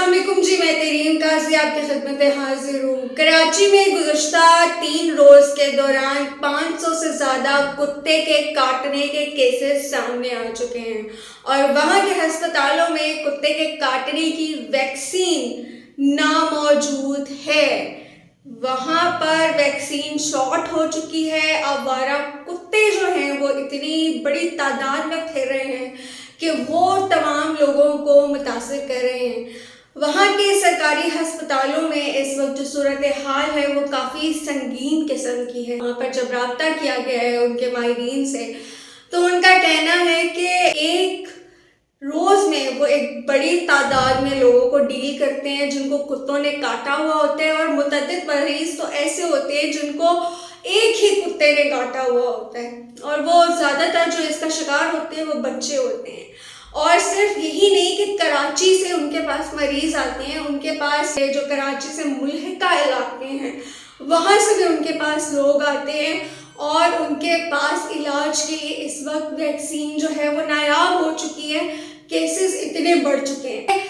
अस्सलाम वालेकुम जी, मैं तेरीन काजी आपकी खिदमत हाजिर हूँ। कराची में गुज़श्ता 3 रोज़ के दौरान 500 से ज़्यादा कुत्ते के काटने के केसेस सामने आ चुके हैं और वहाँ के अस्पतालों में कुत्ते के काटने की वैक्सीन नामौजूद है। वहाँ पर वैक्सीन शॉर्ट हो चुकी है। आवारा कुत्ते जो हैं वो इतनी बड़ी तादाद में फिर रहे हैं कि वो तमाम लोगों को मुतासिर कर रहे हैं। वहाँ के सरकारी अस्पतालों में इस वक्त जो सूरत हाल है वो काफ़ी संगीन किस्म की है। वहाँ पर जब रब्ता किया गया है उनके माहिरीन से, तो उनका कहना है कि एक रोज़ में वो एक बड़ी तादाद में लोगों को डील करते हैं जिनको कुत्तों ने काटा हुआ होता है, और मुतअद्दिद मरीज़ तो ऐसे होते हैं जिनको एक ही कुत्ते ने काटा हुआ होता है, और वो ज़्यादातर जो इसका शिकार होते हैं वो बच्चे होते हैं। और सिर्फ यही नहीं कि कराची से उनके पास मरीज़ आते हैं, उनके पास जो कराची से मुल्हिका इलाके हैं वहाँ से भी उनके पास लोग आते हैं, और उनके पास इलाज के लिए इस वक्त वैक्सीन जो है वो नायाब हो चुकी है। केसेस इतने बढ़ चुके हैं।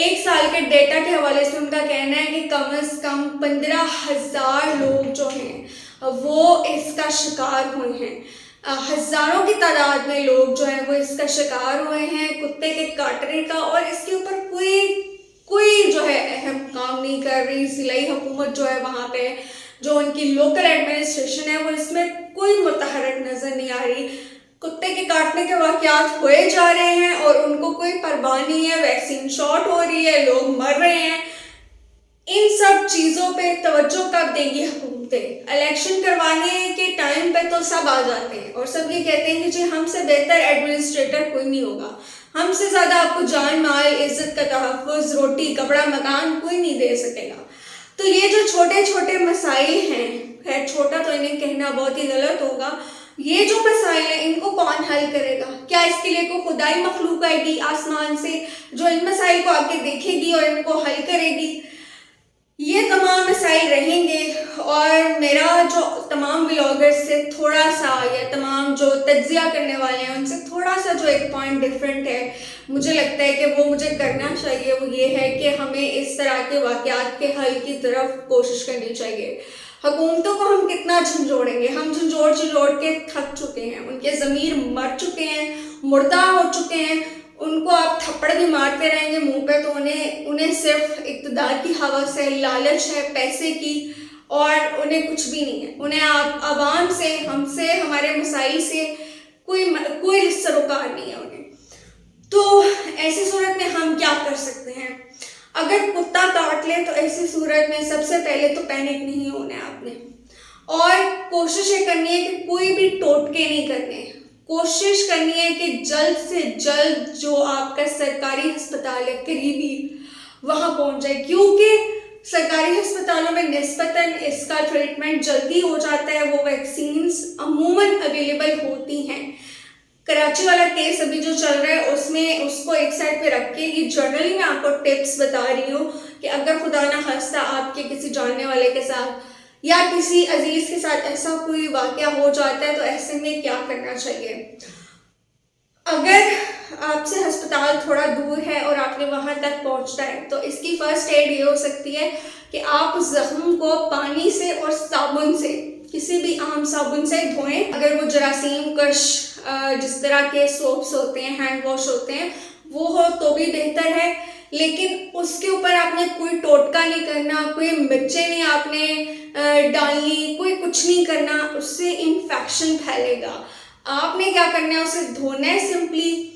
1 साल के डेटा के हवाले से उनका कहना है कि कम से कम 15,000 लोग जो हैं वो इसका शिकार हुए हैं। हज़ारों की तादाद में लोग जो हैं वो इसका शिकार हुए हैं कुत्ते के काटने का, और इसके ऊपर कोई जो है अहम काम नहीं कर रही। ज़िलाई हुकूमत जो है वहाँ पे जो उनकी लोकल एडमिनिस्ट्रेशन है वो इसमें कोई मुतहरक नज़र नहीं आ रही। कुत्ते के काटने के वाक़यात हुए जा रहे हैं और उनको कोई परवाह नहीं है। वैक्सीन शॉर्ट हो रही है, लोग मर रहे हैं। इन सब चीज़ों पे तवज्जो कब देंगी हुकूमतें? इलेक्शन करवाने के टाइम पे तो सब आ जाते हैं और सब ये कहते हैं कि जी हमसे बेहतर एडमिनिस्ट्रेटर कोई नहीं होगा, हमसे ज़्यादा आपको जान माल इज़्ज़त का तहफ़्फ़ुज़, रोटी कपड़ा मकान कोई नहीं दे सकेगा। तो ये जो छोटे छोटे मसाइल हैं, खैर छोटा तो इन्हें कहना बहुत ही गलत होगा, ये जो मसाइल हैं इनको कौन हल करेगा? क्या इसके लिए कोई खुदाई मखलूक आएगी आसमान से जो इन मसाइल को आके देखेगी और इनको हल करेगी? ये तमाम मसाइल रहेंगे। और मेरा जो तमाम ब्लॉगर्स से थोड़ा सा, या तमाम जो तज्ज़िया करने वाले हैं उनसे थोड़ा सा जो एक पॉइंट डिफरेंट है, मुझे लगता है कि वो मुझे करना चाहिए, वो ये है कि हमें इस तरह के वाक़यात के हल की तरफ कोशिश करनी चाहिए। हुकूमतों को हम कितना झंझोड़ेंगे? हम झंझोड़ के थक चुके हैं, उनके ज़मीर मर चुके हैं, मुर्दा हो चुके हैं। उनको आप थप्पड़ भी मारते रहेंगे मुंह पे तो उन्हें सिर्फ इक़्तिदार की हवस है, लालच है पैसे की, और उन्हें कुछ भी नहीं है। उन्हें आप आवाम से, हमसे, हमारे मसाइल से कोई सरोकार नहीं है उन्हें। तो ऐसी सूरत में हम क्या कर सकते हैं? अगर कुत्ता काट ले तो ऐसी सूरत में सबसे पहले तो पैनिक नहीं होना है आपने, और कोशिश ये करनी है कि कोई भी टोटके नहीं करने। कोशिश करनी है कि जल्द से जल्द जो आपका सरकारी अस्पताल है करीबी, वहाँ पहुँच जाए, क्योंकि सरकारी अस्पतालों में निस्बतन इसका ट्रीटमेंट जल्दी हो जाता है। वो वैक्सीन्स अमूमन अवेलेबल होती हैं। कराची वाला केस अभी जो चल रहा है उसमें उसको एक साइड पे रख के ये जर्नली मैं आपको टिप्स बता रही हूँ कि अगर खुदा ना खास्ता आपके किसी जानने वाले के साथ या किसी अजीज के साथ ऐसा कोई वाक़या हो जाता है तो ऐसे में क्या करना चाहिए। अगर आपसे अस्पताल थोड़ा दूर है और आपने वहाँ तक पहुँचना है तो इसकी फ़र्स्ट एड ये हो सकती है कि आप ज़ख्म को पानी से और साबुन से, किसी भी आम साबुन से धोएं। अगर वो जरासीम कश जिस तरह के सोप्स होते हैं, हैंड वॉश होते हैं, वो हो तो भी बेहतर है, लेकिन उसके ऊपर आपने कोई टोटका नहीं करना, कोई मिर्चें नहीं आपने डालनी, कोई कुछ नहीं करना, उससे इन्फेक्शन फैलेगा। आपने क्या करना है, उसे धोना है सिंपली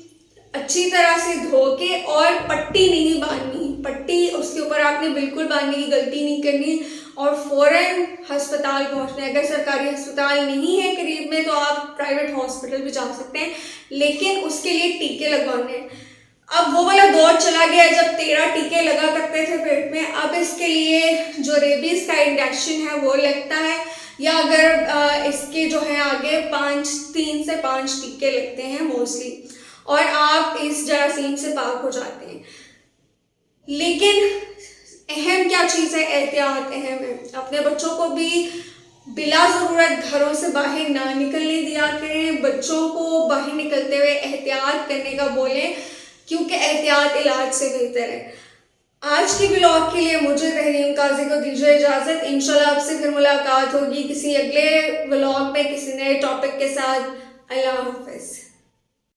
अच्छी तरह से धो के, और पट्टी नहीं बांधनी, पट्टी उसके ऊपर आपने बिल्कुल बांधने की गलती नहीं करनी, और फ़ौरन अस्पताल पहुंचना है। अगर सरकारी अस्पताल नहीं है करीब में तो आप प्राइवेट हॉस्पिटल भी जा सकते हैं, लेकिन उसके लिए टीके लगवाने हैं। अब वो वाला दौर चला गया जब 13 टीके लगा करते थे पेट में, अब इसके लिए जो रेबीज़ का इंजेक्शन है वो लगता है, या अगर इसके जो है आगे 3 से 5 टीके लगते हैं मोस्टली, और आप इस जरासीम से पाक हो जाते हैं। लेकिन अहम क्या चीज़ है? एहतियात अहम है। अपने बच्चों को भी बिला ज़रूरत घरों से बाहर ना निकलने दिया करें। बच्चों को बाहर निकलते हुए एहतियात करने का बोलें, क्योंकि एहतियात इलाज से बेहतर है। आज के ब्लॉग के लिए मुझे तहरीम काजी को दीजिए इजाज़त। इंशाल्लाह आपसे फिर मुलाकात होगी किसी अगले ब्लॉग में किसी नए टॉपिक के साथ। अल्लाह हाफिज़।